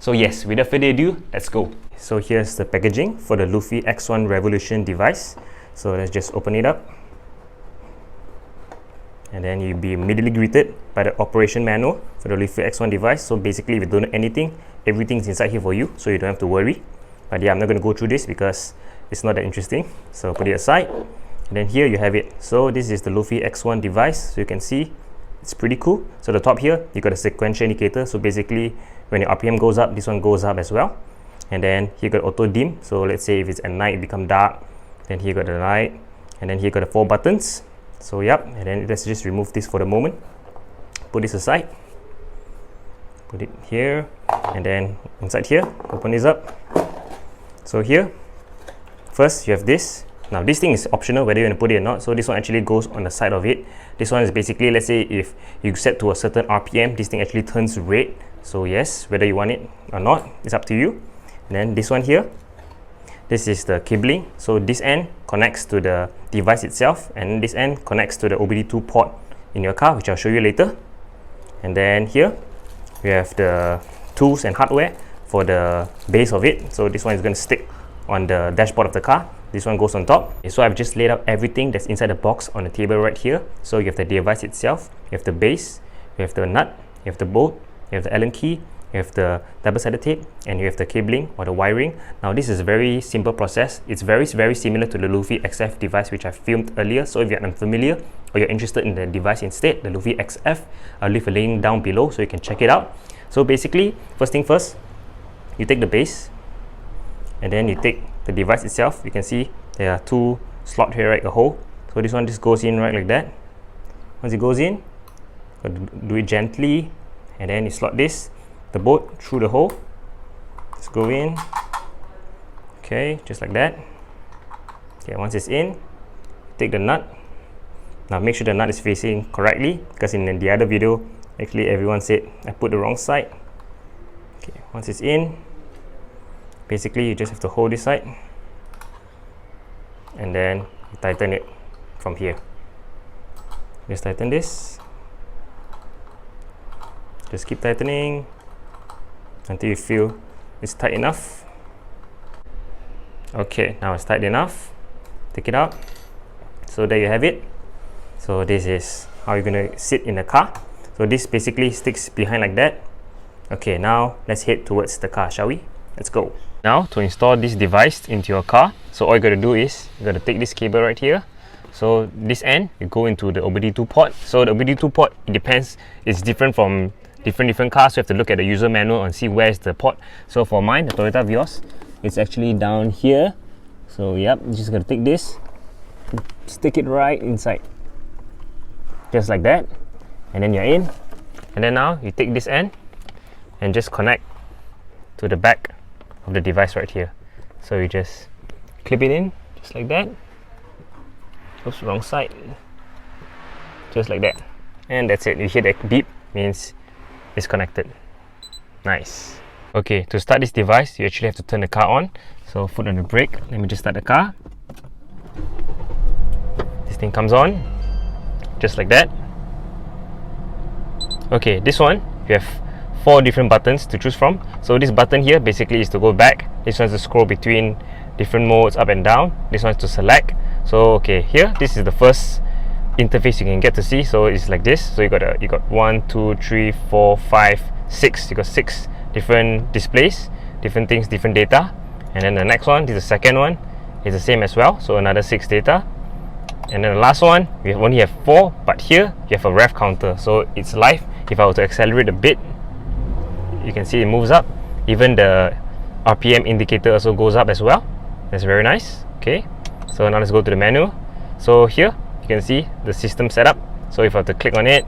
So yes, without further ado, let's go. So here's the packaging for the Lufi-xf Revolution device. So let's just open it up. And then you'll be immediately greeted by the operation manual for the Lufi-xf device. So basically, if you don't know anything, everything's inside here for you, so you don't have to worry. But yeah, I'm not going to go through this because it's not that interesting. So put it aside. And then here you have it. So this is the Lufi-xf device. So you can see it's pretty cool. So the top here, you got a sequential indicator. So basically, when your RPM goes up, this one goes up as well. And then here got auto dim. So let's say if it's at night, it become dark. Then here got the light. And then here got the 4 buttons. So yep, and then let's just remove this for the moment. Put this aside. Put it here, and then inside here, open this up. So here, first you have this. Now this thing is optional whether you want to put it or not. So this one actually goes on the side of it. This one is basically, let's say if you set to a certain RPM, this thing actually turns red. So yes, whether you want it or not, it's up to you. And then this one here, this is the cabling. So this end connects to the device itself, and this end connects to the OBD2 port in your car, which I'll show you later. And then here we have the tools and hardware for the base of it. So this one is going to stick on the dashboard of the car. This one goes on top. Okay, so I've just laid out everything that's inside the box on the table right here. So you have the device itself, you have the base, you have the nut, you have the bolt, you have the Allen key, you have the double-sided tape, and you have the cabling or the wiring. Now this is a very simple process. It's very similar to the Lufi-xf device which I filmed earlier. So if you're unfamiliar or you're interested in the device instead, the Lufi-xf, I'll leave a link down below so you can check it out. So basically, first thing first, you take the base, and then you take the device itself. You can see there are 2 slots here, right, a hole. So this one just goes in right like that. Once it goes in, do it gently, and then you slot the bolt through the hole. Let's go in. Okay, just like that. Okay, once it's in, take the nut. Now make sure the nut is facing correctly, because in the other video, actually everyone said I put the wrong side. Okay, once it's in, basically you just have to hold this side, and then you tighten it from here. Just tighten this. Just keep tightening until you feel it's tight enough. Okay, now it's tight enough. Take it out. So there you have it. So this is how you're going to sit in the car. So this basically sticks behind like that. Okay, now let's head towards the car, shall we? Let's go. Now to install this device into your car, so all you got to do is you got to take this cable right here. So this end, you go into the OBD2 port. So the OBD2 port, it depends, it's different from different cars. So you have to look at the user manual and see where's the port. So for mine, the Toyota Vios, it's actually down here. So yep, you just got to take this, stick it right inside, just like that, and then you're in. And then now you take this end and just connect to the back of the device right here. So you just clip it in just like that. Oops, wrong side. Just like that, and that's it. You hear that beep, means it's connected. Nice. Okay, to start this device, you actually have to turn the car on. So foot on the brake. Let me just start the car. This thing comes on just like that. Okay, this one you have 4 different buttons to choose from. So this button here basically is to go back. This one's to scroll between different modes up and down. This one's to select. So okay, here this is the first interface you can get to see. So it's like this. So you got 1, 2, 3, 4, 5, 6. You got 6 different displays, different things, different data. And then the next one, this is the second one, is the same as well. So another 6 data. And then the last one, we only have 4, but here you have a rev counter. So it's live. If I were to accelerate a bit, you can see it moves up. Even the RPM indicator also goes up as well. That's very nice. Okay, so now let's go to the menu. So here you can see the system setup. So if I have to click on it,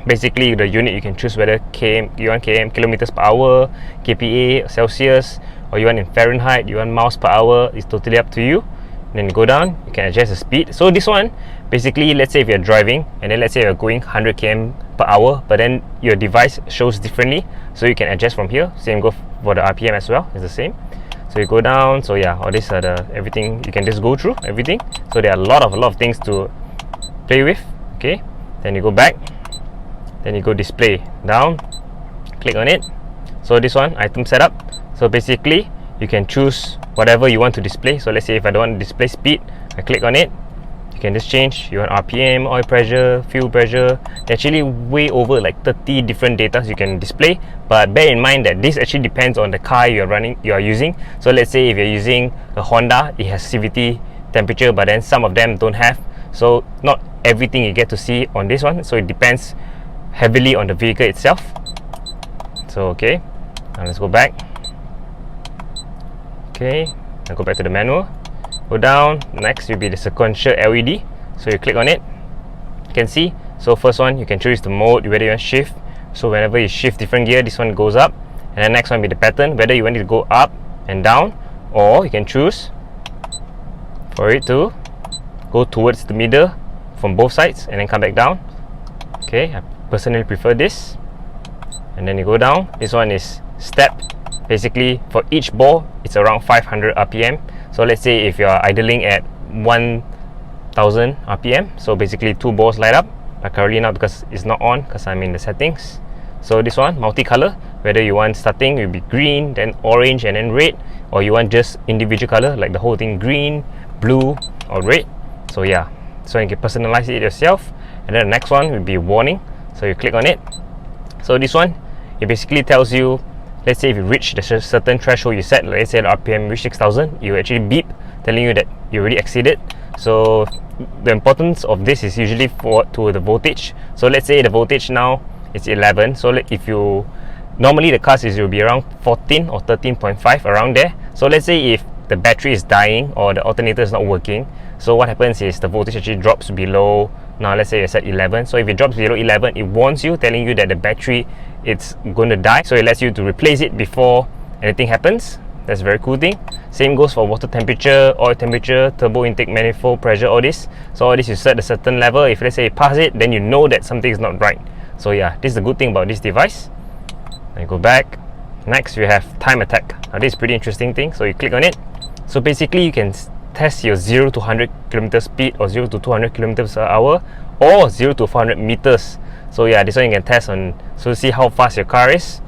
basically the unit you can choose whether you want kilometers per hour, kPa, Celsius, or you want in Fahrenheit, you want miles per hour. It's totally up to you. Then you go down, you can adjust the speed. So this one, basically, let's say if you're driving and then let's say you're going 100 km per hour, but then your device shows differently, so you can adjust from here. Same go for the RPM as well, it's the same. So you go down. So yeah, all these are the everything you can just go through everything. So there are a lot of things to play with. Okay, then you go back, then you go display down, click on it. So this one, item setup. So basically you can choose whatever you want to display. So let's say if I don't want to display speed, I click on it. You can just change, you want RPM, oil pressure, fuel pressure. Actually way over like 30 different data you can display, but bear in mind that this actually depends on the car you are using. So let's say if you're using a Honda, it has CVT temperature, but then some of them don't have. So not everything you get to see on this one, so it depends heavily on the vehicle itself. So okay, now let's go back. Okay, now go back to the manual. Go down. Next will be the sequential LED. So you click on it, you can see. So first one, you can choose the mode, whether you want shift. So whenever you shift different gear, this one goes up. And the next one will be the pattern, whether you want it to go up and down, or you can choose for it to go towards the middle from both sides and then come back down. Okay, I personally prefer this. And then you go down. This one is step. Basically for each ball, it's around 500 RPM. So let's say if you're idling at 1000 RPM, so basically 2 balls light up, but currently not because it's not on, because I'm in the settings. So this one, multicolor, whether you want starting will be green, then orange, and then red, or you want just individual color, like the whole thing green, blue, or red. So yeah, so you can personalize it yourself. And then the next one will be warning. So you click on it. So this one, it basically tells you, let's say if you reach the certain threshold you set, let's say the RPM reach 6000, you actually beep telling you that you already exceeded. So the importance of this is usually to the voltage. So let's say the voltage now is 11. So if you normally the cars will be around 14 or 13.5 around there. So let's say if the battery is dying or the alternator is not working, so what happens is the voltage actually drops below. Now let's say it's at 11. So if it drops below 11, it warns you, telling you that the battery it's going to die. So it lets you to replace it before anything happens. That's a very cool thing. Same goes for water temperature, oil temperature, turbo intake, manifold pressure, all this. So all this you set a certain level. If let's say you pass it, then you know that something is not right. So yeah, this is the good thing about this device. Then go back. Next you have time attack. Now this is pretty interesting thing. So you click on it. So basically you can test your 0 to 100 km speed, or 0 to 200 km per hour, or 0 to 400 meters. So yeah, this one you can test on, so see how fast your car is.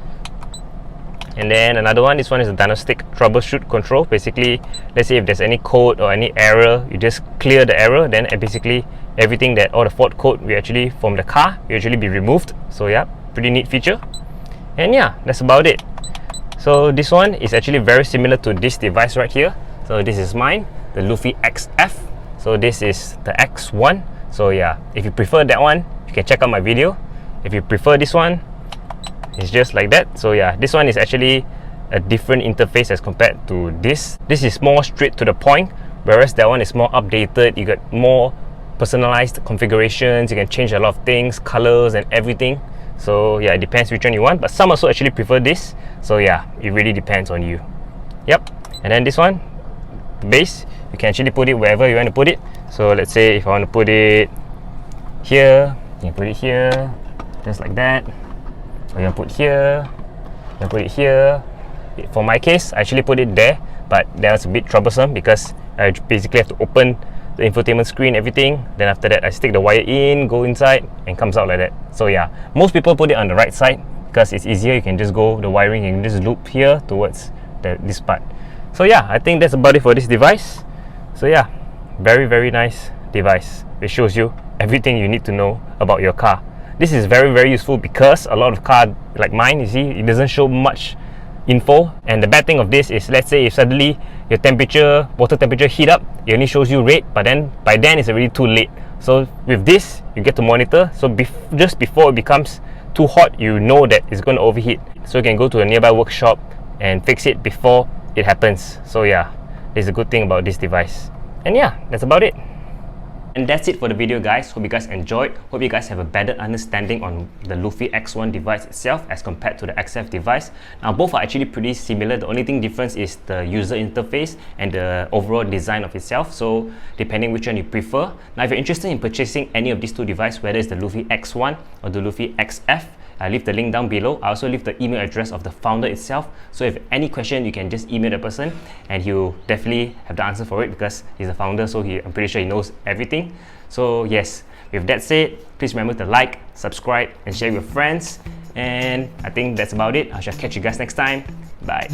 And then another one, this one is a diagnostic troubleshoot control. Basically, let's say if there's any code or any error, you just clear the error, then basically everything that all the fault code we actually from the car will actually be removed. So yeah, pretty neat feature. And yeah, that's about it. So this one is actually very similar to this device right here. So this is mine, the Lufi-xf. So this is the X1. So yeah, if you prefer that one, you can check out my video. If you prefer this one, it's just like that. So yeah, this one is actually a different interface as compared to this. This is more straight to the point, whereas that one is more updated. You got more personalized configurations. You can change a lot of things, colors and everything. So yeah, it depends which one you want, but some also actually prefer this. So yeah, it really depends on you. Yep. And then this one, the base, you can actually put it wherever you want to put it. So let's say if I want to put it here, you can put it here, just like that. Or you can put here, you can put it here. For my case, I actually put it there, but that's a bit troublesome because I basically have to open the infotainment screen, everything. Then after that, I stick the wire in, go inside, and comes out like that. So yeah, most people put it on the right side because it's easier. You can just go the wiring, you can just loop here towards this part. So yeah, I think that's about it for this device. So yeah, very nice device. It shows you everything you need to know about your car. This is very useful because a lot of cars like mine, you see, it doesn't show much info. And the bad thing of this is, let's say if suddenly your temperature, water temperature heat up, it only shows you red, but then by then it's already too late. So with this, you get to monitor. So just before it becomes too hot, you know that it's going to overheat. So you can go to a nearby workshop and fix it before it happens. So yeah, this is a good thing about this device. And yeah, that's about it. And that's it for the video, guys. Hope you guys enjoyed. Hope you guys have a better understanding on the Lufi-x1 device itself as compared to the XF device. Now both are actually pretty similar. The only thing difference is the user interface and the overall design of itself. So depending which one you prefer. Now if you're interested in purchasing any of these two devices, whether it's the Lufi-x1 or the Lufi-xf, I'll leave the link down below. I also leave the email address of the founder itself. So if any question, you can just email the person and he'll definitely have the answer for it because he's the founder, so I'm pretty sure he knows everything. So yes, with that said, please remember to like, subscribe and share with your friends. And I think that's about it. I shall catch you guys next time. Bye.